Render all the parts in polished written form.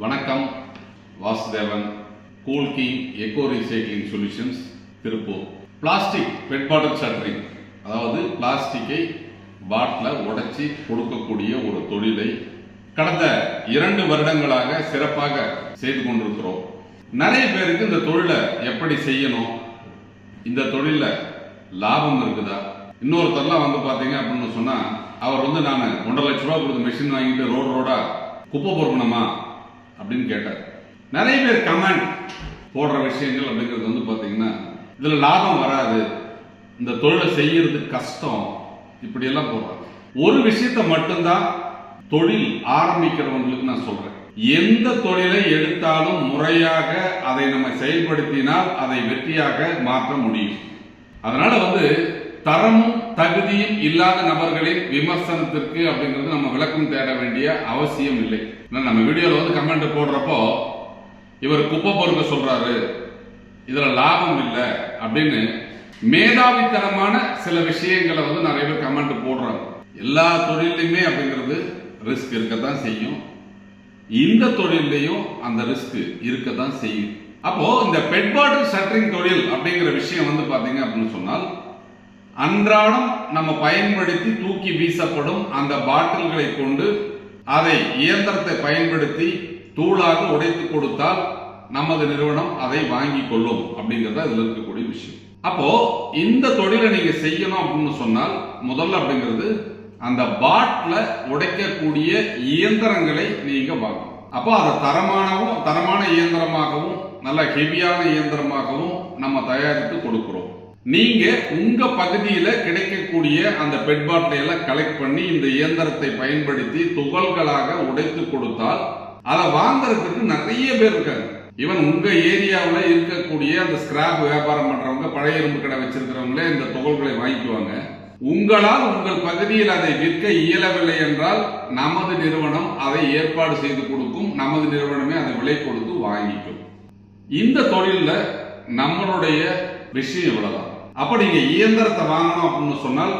வணக்கம். Vasudevan, cool king echo recycling solutions, Tiruppur. Plastic bed பாட்டில் shuttering, அதாவது பிளாஸ்டிக்கை பாட்டில் உடைச்சி கொடுக்கக்கூடிய ஒரு தொழிலை கடந்த 2 வருடங்களாக சிறப்பாக செய்து கொண்டிருக்கிறோம். நிறைய பேருக்கு இந்த தொழிலை எப்படி செய்யணும், இந்த தொழில லாபம் இருக்குதா, இன்னொருத்தர்லாம் வந்து பாத்தீங்க அப்படின்னு சொன்னா அவர் நான் 1.5 லட்ச ரூபா கொடுத்து மெஷின் வாங்கிட்டு ரோடா குப்பை பொறுக்கணுமா அப்படின்னு கேட்டார். நிறைய பேர் கமெண்ட் போடுற விஷயங்கள் அப்படிங்கிறது பாத்தீங்கன்னா இதுல லாபம் வராது, இந்த தொழிலை செய்யறது கஷ்டம், இப்படி எல்லாம் போடுறாங்க. ஒரு விஷயத்தை மட்டும்தான் தொழில் ஆரம்பிக்கிறவங்களுக்கு நான் சொல்றேன், எந்த தொழிலை எடுத்தாலும் முறையாக அதை நம்ம செயல்படுத்தினால் அதை வெற்றியாக மாற்ற முடியும். அதனால தரமும் தகுதியும் இல்லாத நபர்களின் விமர்சனத்திற்கு அப்படிங்கிறது நம்ம விளக்கம் தேட வேண்டிய அவசியம் இல்லை. நம்ம வீடியோல கமெண்ட் போடுறப்போ இவர் குப்பை பொறுக்க சொல்றாரு, இதுல லாபம் இல்லை அப்படின்னு மேதாவித்தனமான சில விஷயங்களை நிறைய பேர் கமெண்ட் போடுறாங்க. எல்லா தொழிலையுமே அப்படிங்கிறது ரிஸ்க் இருக்கத்தான் செய்யும், இந்த தொழிலையும் அந்த ரிஸ்க் இருக்கத்தான் செய்யும். அப்போ இந்த பெட் பாட்டில் ஷட்டரிங் தொழில் அப்படிங்கிற விஷயம் பாத்தீங்க அப்படின்னு சொன்னால், அன்றாடம் நம்ம பயன்படுத்தி தூக்கி வீசப்படும் அந்த பாட்டில்களை கொண்டு அதை இயந்திரத்தை பயன்படுத்தி தூளாக உடைத்து கொடுத்தால் நமது நிறுவனம் அதை வாங்கி கொள்ளும் அப்படிங்கறத இதுல இருக்கக்கூடிய விஷயம். அப்போ இந்த தொழிலை நீங்க செய்யணும் அப்படின்னு சொன்னால் முதல்ல அப்படிங்கிறது அந்த பாட்டில உடைக்கக்கூடிய இயந்திரங்களை நீங்க வாங்கணும். அப்போ அதை தரமான இயந்திரமாகவும் நல்ல ஹெவியான இயந்திரமாகவும் நம்ம தயாரித்து கொடுக்கிறோம். நீங்க உங்க பகுதியில கிடைக்கக்கூடிய அந்த பெட் பாட்டிலை எல்லாம் கலெக்ட் பண்ணி இந்த இயந்திரத்தை பயன்படுத்தி துகள்களாக உடைத்து கொடுத்தால் அதை வாங்குறதுக்கு நிறைய பேர் இருக்காங்க. ஈவன் உங்க ஏரியாவில் இருக்கக்கூடிய அந்த ஸ்கிராப் வியாபாரம் பண்றவங்க, பழைய இரும்பு கடை வச்சிருக்கிறவங்களே இந்த துகள்களை வாங்கிக்குவாங்க. உங்களால் உங்கள் பகுதியில் அதை விற்க இயலவில்லை என்றால் நமது நிறுவனம் அதை ஏற்பாடு செய்து கொடுக்கும், நமது நிறுவனமே அதை விலை கொடுத்து வாங்கிக்கும். இந்த தொழில நம்மளுடைய விஷயம் இவ்வளவுதான். அப்ப நீங்க இயந்திரத்தை வாங்கணும் அப்படின்னு சொன்னால்,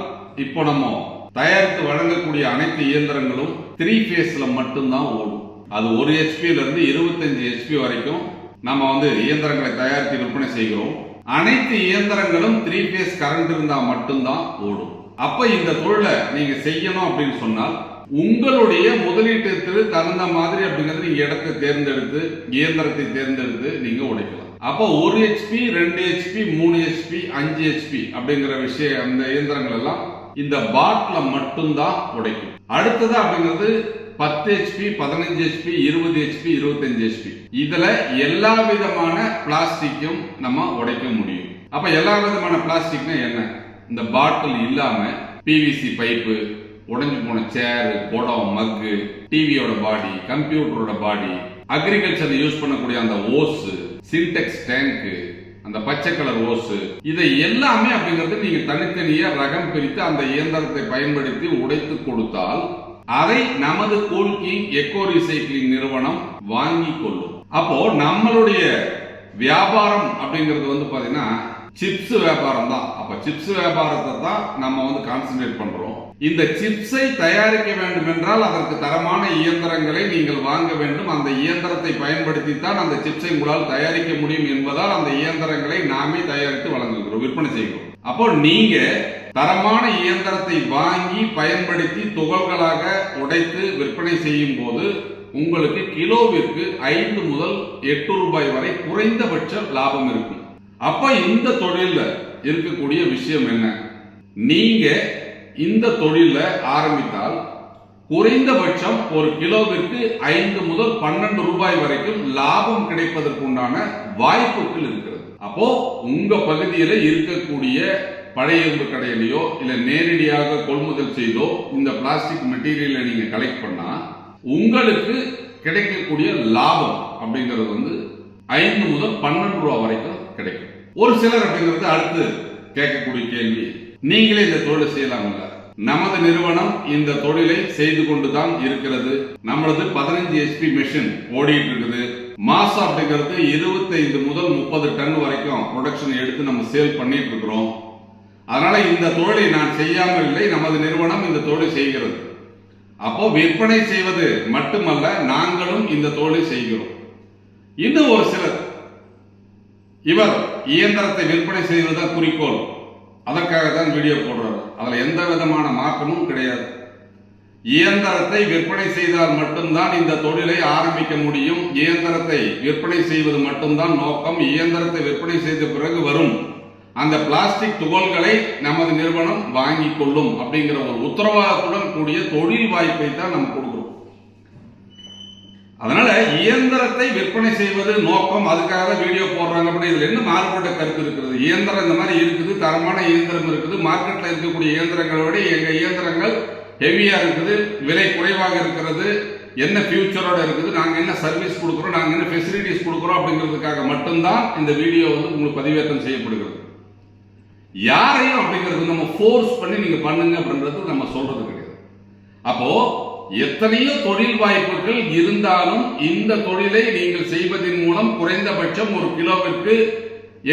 இப்போ நம்ம தயாரித்து வழங்கக்கூடிய அனைத்து இயந்திரங்களும் 3 பேஸ்ல மட்டும்தான் ஓடும். அது 1 HP இருந்து 25 HP வரைக்கும் நம்ம இயந்திரங்களை தயாரித்து விற்பனை செய்கிறோம். அனைத்து இயந்திரங்களும் 3 பேஸ் கரண்ட் இருந்தா மட்டும்தான் ஓடும். அப்ப இந்த தொழிலை நீங்க செய்யணும் அப்படின்னு சொன்னால் உங்களுடைய முதலீட்டுக்கு தகுந்த மாதிரி அப்படிங்கிறது நீங்க இடத்தை தேர்ந்தெடுத்து இயந்திரத்தை தேர்ந்தெடுத்து நீங்க உடைக்கலாம். அப்போ 1 HP 2 HP 3 HP 5 HP அப்படிங்கிற விஷயம், அந்த இயந்திரங்கள் எல்லாம் இந்த பாட்டில மட்டும்தான் உடைக்கும். அடுத்தது அப்படிங்கிறது 10 HP 15 HP 20 HP 25 HP, இதுல எல்லா விதமான பிளாஸ்டிக்கும் நம்ம உடைக்க முடியும். அப்ப எல்லா விதமான பிளாஸ்டிக்னா என்ன, இந்த பாட்டில் இல்லாம PVC பைப்பு, உடைஞ்சு போன சேர், குடம், மக்கு, டிவியோட பாடி, கம்ப்யூட்டரோட பாடி, அக்ரிகல்ச்சர் யூஸ் பண்ணக்கூடிய அந்த ஓஸ், சின்டெக்ஸ் டேங்க், அந்த பச்சை கலர் ஓஸ், இதை எல்லாமே அப்படிங்கிறது நீங்க தனித்தனியா ரகம் பிரித்து அந்த இயந்திரத்தை பயன்படுத்தி உடைத்து கொடுத்தால் அதை நமது கூல் கிங் எக்கோ ரீசைக்ளிங் நிறுவனம் வாங்கி கொள்ளும். அப்போ நம்மளுடைய வியாபாரம் அப்படிங்கிறது பாத்தீங்கன்னா சிப்ஸ் வியாபாரம் தான். அப்ப சிப்ஸ் வியாபாரத்தை தான் நம்ம கான்சென்ட்ரேட் பண்றோம். இந்த சிப்ஸை தயாரிக்க வேண்டும் என்றால் அதற்கு தரமான இயந்திரங்களை நீங்கள் வாங்க வேண்டும். அந்த இயந்திரத்தை பயன்படுத்தி தான் அந்த சிப்ஸை உங்களால் தயாரிக்க முடியும் என்பதால் அந்த இயந்திரங்களை நாமே தயாரித்து வழங்குகிறோம், விற்பனை செய்கிறோம். அப்போ நீங்க தரமான இயந்திரத்தை வாங்கி பயன்படுத்தி துகள்களாக உடைத்து விற்பனை செய்யும் போது உங்களுக்கு கிலோவிற்கு 5 முதல் 8 ரூபாய் வரை குறைந்தபட்ச லாபம் இருக்கும். அப்ப இந்த தொழில இருக்கக்கூடிய விஷயம் என்ன, நீங்க இந்த தொழில ஆரம்பித்தால் குறைந்தபட்சம் ஒரு கிலோவிற்கு 5 முதல் 12 ரூபாய் வரைக்கும் லாபம் கிடைப்பதற்கு உண்டான வாய்ப்புகள் இருக்கிறது. அப்போ உங்க பகுதியில் இருக்கக்கூடிய பழைய இரும்பு கடையிலையோ இல்ல நேரடியாக கொள்முதல் செய்தோ இந்த பிளாஸ்டிக் மெட்டீரியலை நீங்க கலெக்ட் பண்ணா உங்களுக்கு கிடைக்கக்கூடிய லாபம் அப்படிங்கிறது 5 முதல் 12 ரூபாய் வரைக்கும் கிடைக்கும். ஒரு சிலர் அப்படிங்கிறது அடுத்து கேட்கக்கூடிய கேள்வி, நீங்களே இந்த தொழிலை செய்யலாம்ல, நமது நிறுவனம் இந்த தொழிலை செய்து கொண்டுதான் இருக்கிறது. நம்மளது 15 HP மெஷின் ஓடிட்டு இருக்குது. மாசம் அப்படிங்கிறது 25 முதல் 30 டன் வரைக்கும் ப்ரொடக்ஷன் எடுத்து நம்ம சேல் பண்ணிட்டு இருக்கிறோம். அதனால இந்த தொழிலை நான் செய்யாமல் இல்லை, நமது நிறுவனம் இந்த தொழிலை செய்கிறது. அப்போ விற்பனை செய்வது மட்டுமல்ல, நாங்களும் இந்த தொழிலை செய்கிறோம். இன்னும் ஒரு சிலர் இவர் இயந்திரத்தை விற்பனை செய்வதுதான் குறிக்கோள், அதற்காக தான் வீடியோ போடுறாரு. அதுல எந்த விதமான மாற்றமும் கிடையாது. இயந்திரத்தை விற்பனை செய்தால் மட்டும்தான் இந்த தொழிலை ஆரம்பிக்க முடியும். இயந்திரத்தை விற்பனை செய்வது மட்டும்தான் நோக்கம். இயந்திரத்தை விற்பனை செய்த பிறகு வரும் அந்த பிளாஸ்டிக் துகள்களை நமது நிறுவனம் வாங்கிக் கொள்ளும் அப்படிங்கிற ஒரு உத்தரவாதத்துடன் கூடிய தொழில் வாய்ப்பை தான் நம்ம கொடுக்கிறோம். அதனால இயந்திரத்தை விற்பனை செய்வது நோக்கம், அதுக்காக வீடியோ போடுறாங்க. அப்படி இதுல என்ன மாறுபட்ட கருத்து இருக்கிறது? இயந்திரம் இந்த மாதிரி இருக்குது, தரமான இயந்திரம் இருக்குது. மார்க்கெட்ல இருக்கக்கூடிய இயந்திரங்களை விட எங்க இயந்திரங்கள் ஹெவியா இருக்குது, விலை குறைவாக இருக்கிறது, என்ன ஃபியூச்சரோட இருக்குது, நாங்க என்ன சர்வீஸ் கொடுக்குறோம், நாங்க என்ன ஃபெசிலிட்டிஸ் கொடுக்குறோம் அப்படிங்கிறதுக்காக மட்டும்தான் இந்த வீடியோ உங்களுக்கு பதிவேற்றம் செய்யப்படுகிறது. யாரையும் அப்படிங்கிறது நம்ம ஃபோர்ஸ் பண்ணி நீங்க பண்ணுங்க அப்படின்றது நம்ம சொல்றது கிடையாது. அப்போ எத்தனையோ தொழில் வாய்ப்புகள் இருந்தாலும் இந்த தொழிலை நீங்கள் செய்வதன் மூலம் குறைந்தபட்சம் ஒரு கிலோவிற்கு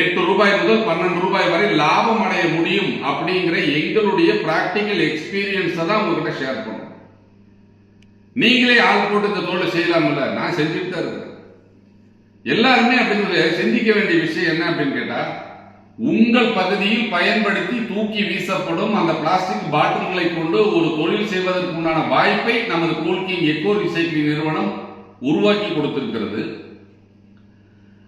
8 ரூபாய் முதல் 12 ரூபாய் வரை லாபம் அடைய முடியும் அப்படிங்கிற எங்களுடைய பிராக்டிக்கல் எக்ஸ்பீரியன்ஸை தான் உங்ககிட்ட ஷேர் பண்ணுவோம். நீங்களே ஆள் போட்டு இந்த தொழிலை செய்யலாம்ல, நான் செஞ்சுட்டு தான் இருக்கேன். எல்லாருமே அப்படிங்கிறது சிந்திக்க வேண்டிய விஷயம் என்ன அப்படின்னு கேட்டா, உங்கள் பகுதியில் பயன்படுத்தி தூக்கி வீசப்படும் அந்த பிளாஸ்டிக் பாட்டில்களை கொண்டு ஒரு தொழில் செய்வதற்கு உண்டான வாய்ப்பை நமது கூல்கிங் எக்கோ ரீசைக்ளிங் நிறுவனம் உருவாக்கி கொடுத்திருக்கிறது.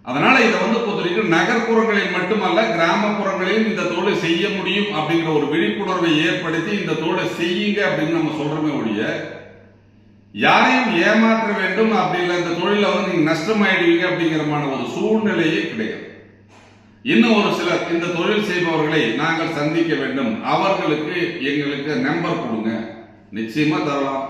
அதனால இதை பொறுத்தவரைக்கும் நகர்ப்புறங்களில் மட்டுமல்ல, கிராமப்புறங்களிலும் இந்த தொழிலை செய்ய முடியும் அப்படிங்கிற ஒரு விழிப்புணர்வை ஏற்படுத்தி இந்த தொழிலை செய்யுங்க அப்படின்னு நம்ம சொல்றோமே ஒழிய, யாரையும் ஏமாற்ற வேண்டும் அப்படி இல்லை, இந்த தொழில நீங்க நஷ்டமாயிடுவீங்க அப்படிங்கிற ஒரு சூழ்நிலையே கிடையாது. இன்னும் ஒரு சிலர் இந்த தொழில் செய்பவர்களை நாங்கள் சந்திக்க வேண்டும், அவர்களுக்கு எங்களுக்கு நம்பர் கொடுங்க, நிச்சயமா தரலாம்.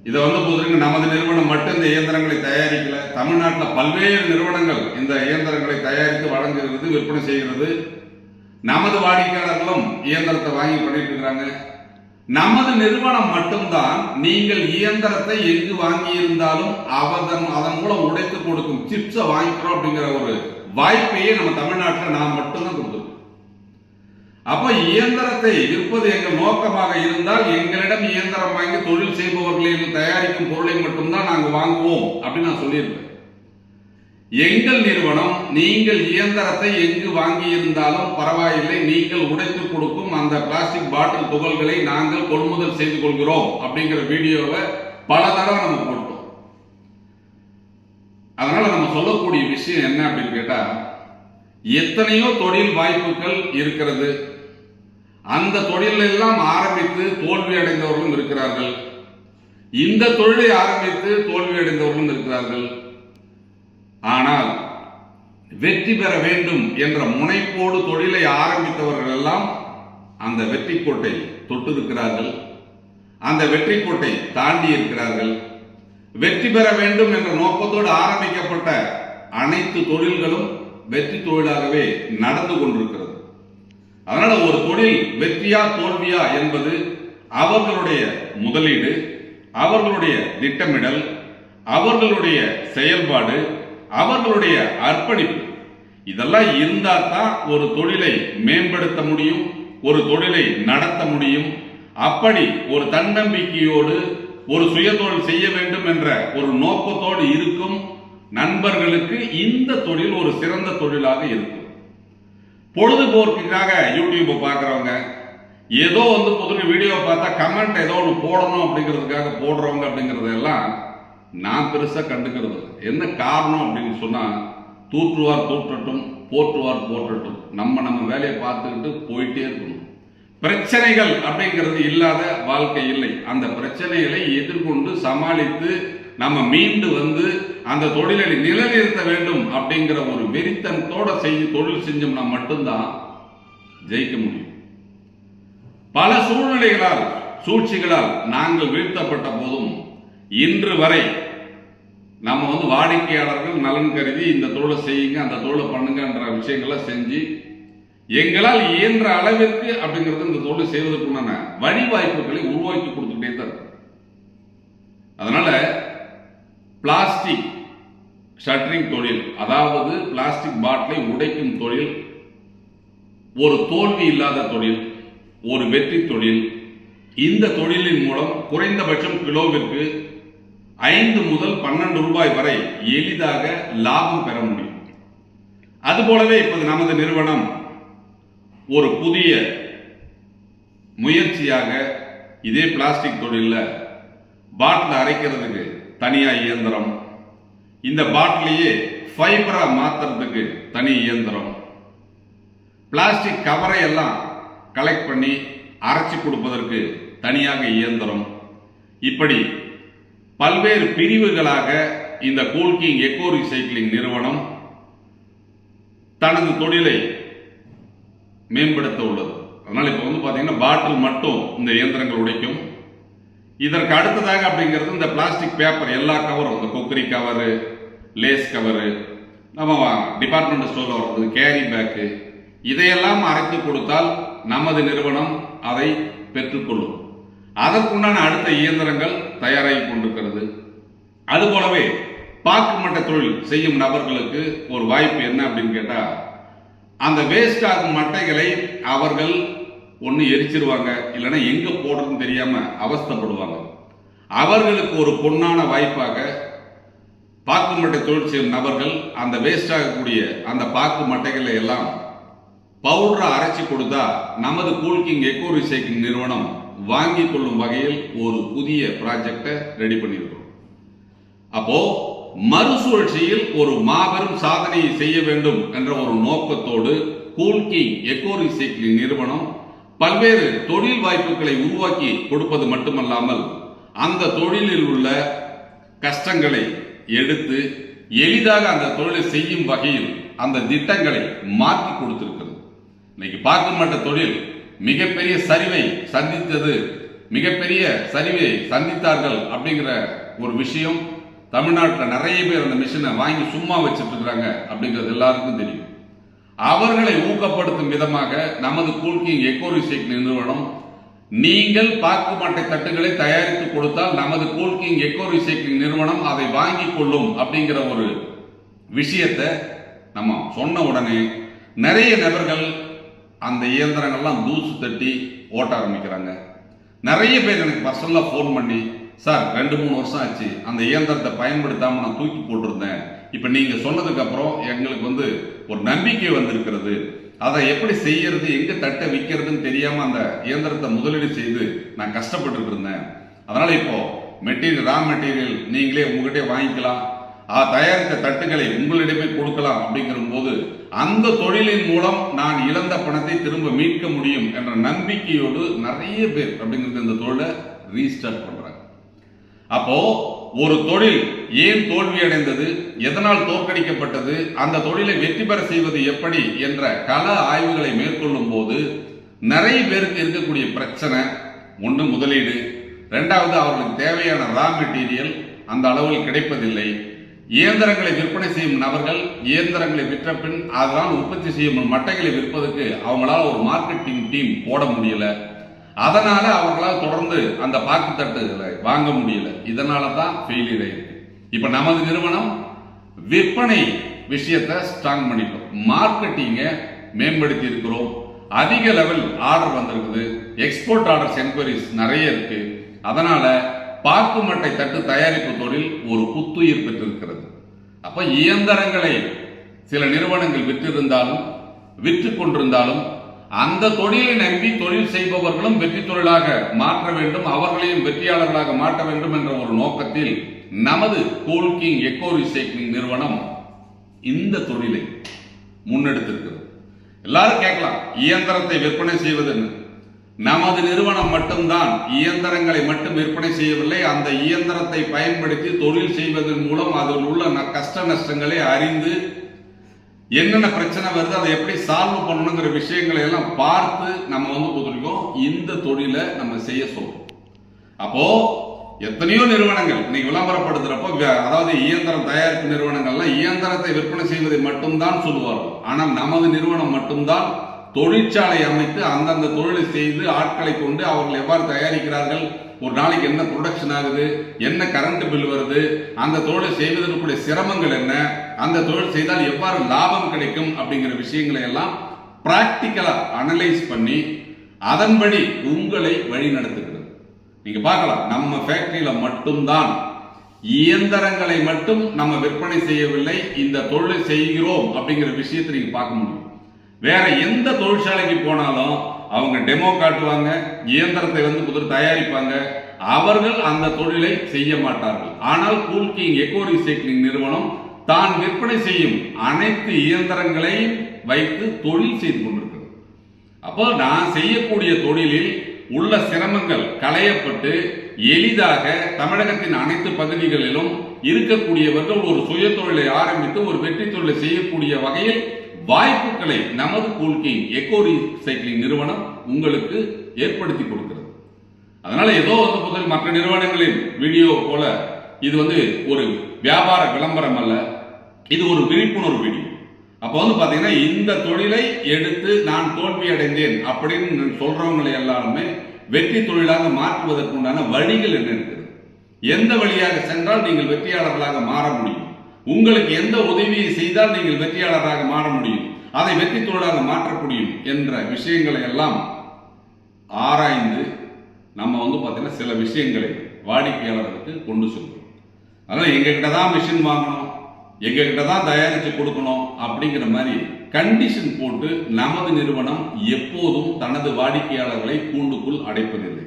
இதை பொறுத்தவரைக்கும் நமது நிறுவனம் மட்டும் இந்த இயந்திரங்களை தயாரிக்கல, தமிழ்நாட்டில் பல்வேறு நிறுவனங்கள் இந்த இயந்திரங்களை தயாரித்து வழங்குகிறது, விற்பனை செய்கிறது. நமது வாடிக்கையாளர்களும் இயந்திரத்தை வாங்கி பண்ணிட்டு இருக்கிறாங்க. நமது நிறுவனம் மட்டும்தான் நீங்கள் இயந்திரத்தை எங்கு வாங்கி இருந்தாலும் அதன் மூலம் உடைத்து கொடுக்கும் சிப்ஸை வாங்கிக்கிறோம் அப்படிங்கிற ஒரு வாய்ப்பையே நம்ம தமிழ்நாட்டில் நாம் மட்டும்தான் கொடுத்துருக்கோம். அப்ப இயந்திரத்தை விற்பது எங்கள் நோக்கமாக இருந்தால் எங்களிடம் இயந்திரம் வாங்கி தொழில் செய்பவர்களின் தயாரிக்கும் பொருளை மட்டும்தான் நாங்கள் வாங்குவோம் அப்படின்னு நான் சொல்லியிருப்பேன். எங்கள் நிறுவனம் நீங்கள் இயந்திரத்தை எங்கு வாங்கி இருந்தாலும் பரவாயில்லை, நீங்கள் உடைத்து கொடுக்கும் அந்த பிளாஸ்டிக் பாட்டில் துகள்களை நாங்கள் கொள்முதல் செய்து கொள்கிறோம் அப்படிங்கிற வீடியோவை பல தடவை நம்ம போட்டோம். அதனால நம்ம சொல்லக்கூடிய விஷயம் என்ன அப்படின்னு கேட்டா, எத்தனையோ தொழில் வாய்ப்புகள் இருக்கிறது. அந்த தொழிலெல்லாம் ஆரம்பித்து தோல்வி அடைந்தவர்களும் இருக்கிறார்கள், இந்த தொழிலை ஆரம்பித்து தோல்வி அடைந்தவர்களும் இருக்கிறார்கள். ஆனால் வெற்றி பெற வேண்டும் என்ற முனைப்போடு தொழிலை ஆரம்பித்தவர்கள் எல்லாம் அந்த வெற்றி கோட்டை தொட்டிருக்கிறார்கள், அந்த வெற்றி கோட்டை தாண்டி இருக்கிறார்கள். வெற்றி பெற வேண்டும் என்ற நோக்கத்தோடு ஆரம்பிக்கப்பட்ட அனைத்து தொழில்களும் வெற்றி தொழிலாகவே நடந்து கொண்டிருக்கிறது. அதனால ஒரு தொழில் வெற்றியா தோல்வியா என்பது அவர்களுடைய முதலீடு, அவர்களுடைய திட்டமிடல், அவர்களுடைய செயல்பாடு, அவர்களுடைய அர்ப்பணிப்பு, இதெல்லாம் இருந்தா தான் ஒரு தொழிலை மேம்படுத்த முடியும், ஒரு தொழிலை நடத்த முடியும். அப்படி ஒரு தன்னம்பிக்கையோடு ஒரு சுயதொழில் செய்ய வேண்டும் என்ற ஒரு நோக்கத்தோடு இருக்கும் நண்பர்களுக்கு இந்த தொழில் ஒரு சிறந்த தொழிலாக இருக்கும். பொழுதுபோக்குக்காக யூடியூப்பை பார்க்குறவங்க, ஏதோ பொதுவாக வீடியோ பார்த்தா கமெண்ட் ஏதோ ஒன்று போடணும் அப்படிங்கிறதுக்காக போடுறவங்க அப்படிங்கிறதெல்லாம் நான் பெருசாக கண்டுக்கிறது. என்ன காரணம் அப்படின்னு சொன்னால், தூற்றுவார் தூற்றட்டும், போற்றுவார் போற்றட்டும், நம்ம வேலையை பார்த்துக்கிட்டு போயிட்டே இருக்கணும். பிரச்சனைகள் அப்படிங்கிறது இல்லாத வாழ்க்கை இல்லை. அந்த பிரச்சனைகளை எதிர்கொண்டு சமாளித்து நம்ம மீண்டு அந்த தொழிலை நிலைநிறுத்த வேண்டும் அப்படிங்கிற ஒரு வெறித்தனத்தோட தொழில் செஞ்சோம்னா மட்டும்தான் ஜெயிக்க முடியும். பல சூழ்நிலைகளால் சூழ்ச்சிகளால் நாங்கள் வீழ்த்தப்பட்ட போதும் இன்று வரை நம்ம வாடிக்கையாளர்கள் நலன் கருதி இந்த தொழிலை செய்யுங்க, அந்த தொழிலை பண்ணுங்கன்ற விஷயங்களை செஞ்சு எங்களால் இயன்ற அளவிற்கு அப்படிங்கிறது இந்த தொழிலை செய்வதற்குண்டான வழிவாய்ப்புகளை உருவாக்கி கொடுத்துக்கிட்டே தான் இருக்கு. அதனால பிளாஸ்டிக் ஷட்டரிங் தொழில், அதாவது பிளாஸ்டிக் பாட்டிலை உடைக்கும் தொழில் ஒரு தோல்வி இல்லாத தொழில், ஒரு வெற்றி தொழில். இந்த தொழிலின் மூலம் குறைந்தபட்சம் கிலோவிற்கு 5 முதல் 12 ரூபாய் வரை எளிதாக லாபம் பெற முடியும். அதுபோலவே இப்போது நமது நிறுவனம் ஒரு புதிய முயற்சியாக இதே பிளாஸ்டிக் தொழிலில் பாட்டில் அரைக்கிறதுக்கு தனியா இயந்திரம், இந்த பாட்டிலையே ஃபைபரா மாத்துறதுக்கு தனி இயந்திரம், பிளாஸ்டிக் கவரை எல்லாம் கலெக்ட் பண்ணி அரைச்சி கொடுப்பதற்கு தனியாக இயந்திரம், இப்படி பல்வேறு பிரிவுகளாக இந்த கூல்கிங் எக்கோ ரீசைக்ளிங் நிறுவனம் தனது தொழிலை மேம்படுத்த உள்ளது. அதனால இப்போ பாத்தீங்கன்னா பாட்டில் மட்டும் இந்த இயந்திரங்கள் உடைக்கும். இதற்கு அடுத்ததாக அப்படிங்கிறது இந்த பிளாஸ்டிக் பேப்பர் எல்லா கவரும், இந்த கொக்கரி கவரு, லேஸ் கவரு, நம்ம டிபார்ட்மெண்ட் ஸ்டோர்ல வர்றது கேரி பேக்கு, இதையெல்லாம் அரைத்து கொடுத்தால் நமது நிறுவனம் அதை பெற்றுக்கொள்ளும். அதற்குண்டான அடுத்த இயந்திரங்கள் தயாராகி கொண்டிருக்கிறது. அதுபோலவே பாக்கு மட்ட தொழில் செய்யும் நபர்களுக்கு ஒரு வாய்ப்பு என்ன அப்படின்னு கேட்டா, அந்த வேஸ்ட் ஆகும் மட்டைகளை அவர்கள் ஒன்று எரிச்சிருவாங்க, இல்லைன்னா எங்க போடுறதுன்னு தெரியாம அவஸ்தைப்படுவாங்க. அவர்களுக்கு ஒரு பொன்னான வாய்ப்பாக பாக்கு மட்டை தொழில் செய்யும் நபர்கள் அந்த வேஸ்ட் ஆகக்கூடிய அந்த பாக்கு மட்டைகளை எல்லாம் பவுடரை அரைச்சி கொடுத்தா நமது கூல்கிங் எக்கோ ரீசைக்ளிங் நிறுவனம் வாங்கி கொள்ளும் வகையில் ஒரு புதிய ப்ராஜெக்டை ரெடி பண்ணியிருக்கிறோம். அப்போ மறுசுழற்சியில் ஒரு மாபெரும் சாதனையை செய்ய வேண்டும் என்ற ஒரு நோக்கத்தோடு கூல்கிங் எக்கோ ரீசைக்ளிங் நிறுவனம் பல்வேறு தொழில் வாய்ப்புகளை உருவாக்கி கொடுப்பது மட்டுமல்லாமல் அந்த தொழிலில் உள்ள கஷ்டங்களை எடுத்து எளிதாக அந்த தொழிலை செய்யும் வகையில் அந்த திட்டங்களை மாற்றி கொடுத்திருக்கிறது. இன்னைக்கு பாக்கு மட்ட தொழில் மிகப்பெரிய சரிவை சந்தித்தார்கள் அப்படிங்கிற ஒரு விஷயம் தமிழ்நாட்டில் நிறைய பேர் அந்த மிஷினை வாங்கி சும்மா வச்சுட்டு இருக்கிறாங்க அப்படிங்கிறது எல்லாருக்கும் தெரியும். அவர்களை ஊக்கப்படுத்தும் விதமாக நமது கூல்கிங் எக்கோ ரீசைக்ளிங் நிறுவனம் நீங்கள் பாக்கு மட்டை தட்டுகளை தயாரித்து கொடுத்தால் நமது கூல்கிங் எக்கோ ரீசைக்ளிங் நிறுவனம் அதை வாங்கி கொள்ளும் அப்படிங்கிற ஒரு விஷயத்தை நம்ம சொன்ன உடனே நிறைய நபர்கள் அந்த இயந்திரங்கள்லாம் தூசு தட்டி ஓட்ட ஆரம்பிக்கிறாங்க. நிறைய பேர் எனக்கு பர்சனலா ஃபோன் பண்ணி, சார் 2-3 வருஷம் ஆச்சு அந்த இயந்திரத்தை பயன்படுத்தாம நான் தூக்கி போட்டிருந்தேன், இப்ப நீங்க சொன்னதுக்கு அப்புறம் எங்களுக்கு ஒரு நம்பிக்கை வந்திருக்கிறது, அதை எப்படி செய்யறது, எங்க தட்டை விற்கிறதுன்னு தெரியாம அந்த இயந்திரத்தை முதலீடு செய்து நான் கஷ்டப்பட்டு இருந்தேன். அதனால இப்போ ரா மெட்டீரியல் நீங்களே உங்ககிட்ட வாங்கிக்கலாம், தயாரித்த தட்டுகளை உங்களிடமே கொடுக்கலாம் அப்படிங்கிற போது அந்த தொழிலின் மூலம் நான் இழந்த பணத்தை திரும்ப மீட்க முடியும் என்ற நம்பிக்கையோடு நிறைய பேர் அப்படிங்கிறது இந்த தொழிலை ரீஸ்டார்ட் பண்றாங்க. அப்போ ஒரு தொழில் ஏன் தோல்வி அடைந்தது, எதனால் தோற்கடிக்கப்பட்டது, அந்த தொழிலை வெற்றி பெற செய்வது எப்படி என்ற கள ஆய்வுகளை மேற்கொள்ளும் போது நிறைய பேருக்கு இருக்கக்கூடிய பிரச்சனை, ஒன்று முதலீடு, இரண்டாவது அவர்களுக்கு தேவையான ரா மெட்டீரியல் அந்த அளவில் கிடைப்பதில்லை, இயந்திரங்களை விற்பனை செய்யும் நபர்கள் இயந்திரங்களை விற்ற பின் அதனால் உற்பத்தி செய்யும் மட்டைகளை விற்பதற்கு அவங்களால ஒரு மார்க்கெட்டிங் டீம் போட முடியல, அதனால அவர்களால் தொடர்ந்து அந்த பாக்கு தட்டுகளை வாங்க முடியல, இதனால தான் ஃபெயிலியர் ஆயிருக்கு. இப்ப நமது நிறுவனம் விற்பனை விஷயத்தை ஸ்ட்ராங் பண்ணிட்டோம், மார்க்கெட்டிங்க மேம்படுத்தி இருக்கிறோம், அதிக லெவல் ஆர்டர் வந்திருக்குது, எக்ஸ்போர்ட் ஆர்டர்ஸ் என்கொயரிஸ் நிறைய இருக்கு. அதனால பாக்கு மட்டை தட்டு தயாரிப்பு தொழில் ஒரு புத்துயிர் பெற்றிருக்கிறது. அப்ப இயந்திரங்களை சில நிறுவனங்கள் விற்று கொண்டிருந்தாலும் அந்த தொழிலை நம்பி தொழில் செய்பவர்களும் வெற்றி தொழிலாக மாற்ற வேண்டும், அவர்களையும் வெற்றியாளர்களாக மாற்ற வேண்டும் என்ற ஒரு நோக்கத்தில் நமது கூல்கிங் எக்கோ ரீசைக்ளிங் நிறுவனம் இந்த தொழிலை முன்னெடுத்திருக்கிறது. எல்லாரும் கேட்கலாம், இயந்திரத்தை விற்பனை செய்வதுன்னு. நமது நிறுவனம் மட்டும்தான் இயந்திரங்களை மட்டும் விற்பனை செய்யவில்லை, அந்த இயந்திரத்தை பயன்படுத்தி தொழில் செய்வதன் மூலம் அதில் உள்ள கஷ்ட நஷ்டங்களை அறிந்து என்னென்ன பிரச்சனை வருது, அதை எப்படி சால்வ் பண்ணணுங்கிற விஷயங்களை எல்லாம் பார்த்து நம்ம கொடுத்துருக்கோம். இந்த தொழிலை நம்ம செய்ய சொல்றோம். அப்போ எத்தனையோ நிறுவனங்கள் இன்னைக்கு விளம்பரப்படுத்துறப்போ, அதாவது இயந்திரம் தயாரிப்பு நிறுவனங்கள்லாம் இயந்திரத்தை விற்பனை செய்வதை மட்டும்தான் சொல்லுவார்கள். ஆனால் நமது நிறுவனம் மட்டும்தான் தொழிற்சாலை அமைத்து அந்தந்த தொழிலை செய்து ஆட்களை கொண்டு அவர்கள் எவ்வாறு தயாரிக்கிறார்கள், ஒரு நாளைக்கு என்ன ப்ரொடக்ஷன் ஆகுது, என்ன கரண்ட் பில் வருது, அந்த தொழிலை செய்வதற்குரிய சிரமங்கள் என்ன, அந்த தொழில் செய்தால் எவ்வாறு லாபம் கிடைக்கும் அப்படிங்கிற விஷயங்களை எல்லாம் பிராக்டிக்கலா அனலைஸ் பண்ணி அதன்படி உங்களை வழி நடத்துகிறது. நீங்க பார்க்கலாம், நம்ம ஃபேக்டரியில மட்டும்தான் இயந்திரங்களை மட்டும் நம்ம விற்பனை செய்யவில்லை, இந்த தொழிலை செய்கிறோம் அப்படிங்கிற விஷயத்தை நீங்க பார்க்க முடியும். வேற எந்த தொழிற்சாலைக்கு போனாலும் அவங்க டெமோ காட்டுவாங்க, இயந்திரத்தை முதல் தயாரிப்பாங்க, அவர்கள் அந்த தொழிலை செய்ய மாட்டார்கள். ஆனால் கூல்கிங் எக்கோ ரீசைக்ளிங் நிறுவனம் தான் விற்பனை செய்யும் அனைத்து இயந்திரங்களையும் வைத்து தொழில் செய்து கொண்டிருக்கிறது. அப்போ நான் செய்யக்கூடிய தொழிலில் உள்ள சிரமங்கள் களையப்பட்டு எளிதாக தமிழகத்தின் அனைத்து பகுதிகளிலும் இருக்கக்கூடியவர்கள் ஒரு சுய தொழிலை ஆரம்பித்து ஒரு வெற்றி தொழிலை செய்யக்கூடிய வகையில் வாய்ப்புகளை நமது கூல்கிங் எக்கோ ரீசைக்ளிங் நிறுவனம் உங்களுக்கு ஏற்படுத்தி கொடுக்கிறது. அதனால ஏதோ முதல் மற்ற நிறுவனங்களின் வீடியோ போல இது ஒரு வியாபார விளம்பரம் அல்ல, இது ஒரு விழிப்புணர்வு வீடியோ. அப்போ பாத்தீங்கன்னா இந்த தொழிலை எடுத்து நான் தோல்வி அடைந்தேன் அப்படின்னு சொல்றவங்களை எல்லாருமே வெற்றி தொழிலாக மாற்றுவதற்குண்டான வழிகள் என்ன இருக்குது, எந்த வழியாக சென்றால் நீங்கள் வெற்றியாளர்களாக மாற முடியும், உங்களுக்கு எந்த உதவியை செய்தால் நீங்கள் வெற்றியாளராக மாற முடியும், அதை வெற்றி தொழிலாக மாற்ற முடியும் என்ற விஷயங்களை எல்லாம் ஆராய்ந்து நம்ம பாத்தீங்கன்னா சில விஷயங்களை வாடிக்கையாளர்களுக்கு கொண்டு செல்றோம். அதனால எங்ககிட்ட தான் மிஷின் வாங்கணும், எங்ககிட்ட தான் தயாரித்து கொடுக்கணும் அப்படிங்கிற மாதிரி கண்டிஷன் போட்டு நமது நிறுவனம் எப்போதும் தனது வாடிக்கையாளர்களை கூண்டுக்குள் அடைப்பதில்லை.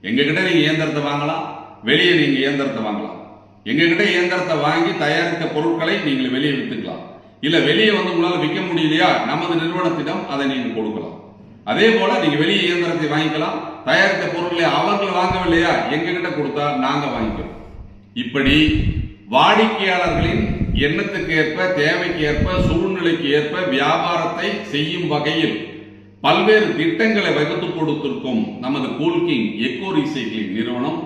எங்ககிட்ட நீங்க இயந்திரத்தை வாங்கலாம், வெளியே நீங்க இயந்திரத்தை வாங்கலாம். எங்ககிட்ட இயந்திரத்தை வாங்கி தயாரித்த பொருட்களை நீங்கள் வெளியே வித்துக்கலாம், இல்ல வெளியே உங்களால விற்க முடியலையா நமது நிறுவனத்திடம் அதை நீங்க கொடுக்கலாம். அதே போல நீங்க வெளியே இயந்திரத்தை வாங்கிக்கலாம், தயாரித்த பொருட்களை அவர்கள் வாங்கவில்லையா எங்ககிட்ட கொடுத்தா நாங்க வாங்கிக்கிறோம். இப்படி வாடிக்கையாளர்களின் எண்ணத்துக்கு ஏற்ப, தேவைக்கு ஏற்ப, சூழ்நிலைக்கு ஏற்ப வியாபாரத்தை செய்யும் வகையில் பல்வேறு திட்டங்களை வகுத்து கொடுத்திருக்கும் நமது கூல்கிங் எக்கோ ரீசைக்ளிங் நிறுவனம்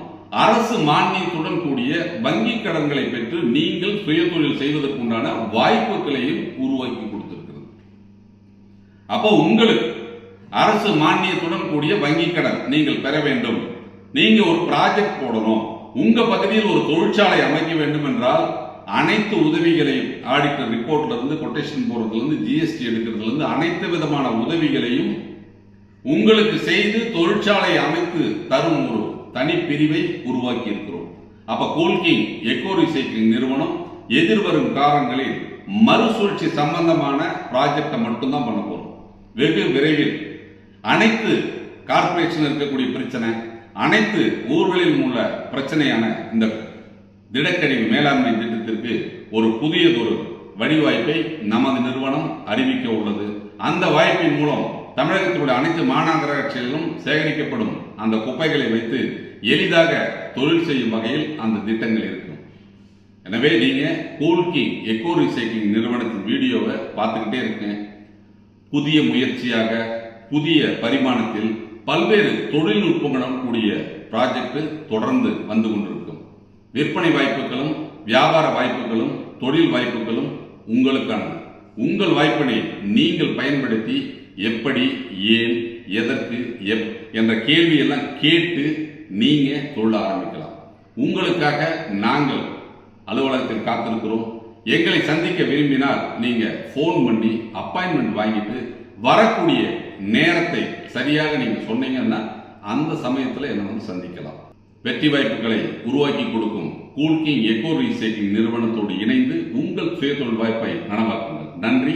அரசு மானியத்துடன் கூடிய வங்கி கடன்களை பெற்று நீங்கள் சுயதொழில் செய்வதற்குண்டான வாய்ப்புகளையும் உருவாக்கி கொடுத்திருக்கிறது. அப்போ உங்களுக்கு அரசு மானியத்துடன் கூடிய வங்கி கடன் நீங்கள் பெற வேண்டும், நீங்க ஒரு ப்ராஜெக்ட் போடணும், உங்க பகுதியில் ஒரு தொழிற்சாலை அமைக்க வேண்டும் என்றால் அனைத்து உதவிகளையும் ஆடிட்டர் ரிப்போர்ட்ல இருந்து கொட்டேஷன் போறதுல இருந்து ஜிஎஸ்டி எடுக்கிறதுல இருந்து அனைத்து விதமான உதவிகளையும் உங்களுக்கு செய்து தொழிற்சாலை அமைத்து தரும் ஒரு தனி பிரிவை உருவாக்கி இருக்கிறோம். அப்ப கூல்கிங் எக்கோ ரீசைக்ளிங் நிறுவனம் எதிர்வரும் காலங்களில் மறுசுழற்சி சம்பந்தமான ப்ராஜெக்டை மட்டும்தான் பண்ண போறோம். வெகு விரைவில் அனைத்து கார்பரேஷன் இருக்கக்கூடிய பிரச்சனை, அனைத்து ஊர்களில் உள்ள பிரச்சனையான இந்த திடக்கழிவு மேலாண்மை திட்டத்திற்கு ஒரு புதியதொரு வழிவாய்ப்பை நமது நிறுவனம் அறிவிக்க உள்ளது. அந்த வாய்ப்பின் மூலம் தமிழகத்தினுடைய அனைத்து மாநகராட்சிகளிலும் சேகரிக்கப்படும் அந்த குப்பைகளை வைத்து எளிதாக தொழில் செய்யும் வகையில் அந்த திட்டங்கள் இருக்கும். எனவே நீங்க கூல்கிங் எக்கோ ரீசைக்ளிங் நிறுவனத்தின் வீடியோவை பார்த்துக்கிட்டே இருக்கீங்க. புதிய முயற்சியாக புதிய பரிமாணத்தில் பல்வேறு தொழில்நுட்பங்களுடன் கூடிய ப்ராஜெக்ட் தொடர்ந்து வந்து கொண்டிருக்கும். விற்பனை வாய்ப்புகளும் வியாபார வாய்ப்புகளும் தொழில் வாய்ப்புகளும் உங்களுக்கானது. உங்கள் வாய்ப்பினை நீங்கள் பயன்படுத்தி எப்படி, ஏன், எதற்கு, என்ற கேள்வியெல்லாம் கேட்டு நீங்க தொழில் ஆரம்பிக்கலாம். உங்களுக்காக நாங்கள் அலுவலகத்தில் காத்திருக்கிறோம். எங்களை சந்திக்க விரும்பினால் நீங்க போன் பண்ணி அப்பாயின்மெண்ட் வாங்கிட்டு வரக்கூடிய நேரத்தை சரியாக நீங்க சொன்னீங்கன்னா அந்த சமயத்தில் என்ன சந்திக்கலாம். வெற்றி வாய்ப்புகளை உருவாக்கி கொடுக்கும் கூல்கிங் எக்கோ ரீசைக்ளிங் நிறுவனத்தோடு இணைந்து உங்கள் சுயதொழில் வாய்ப்பை நனவாக்குங்கள். நன்றி.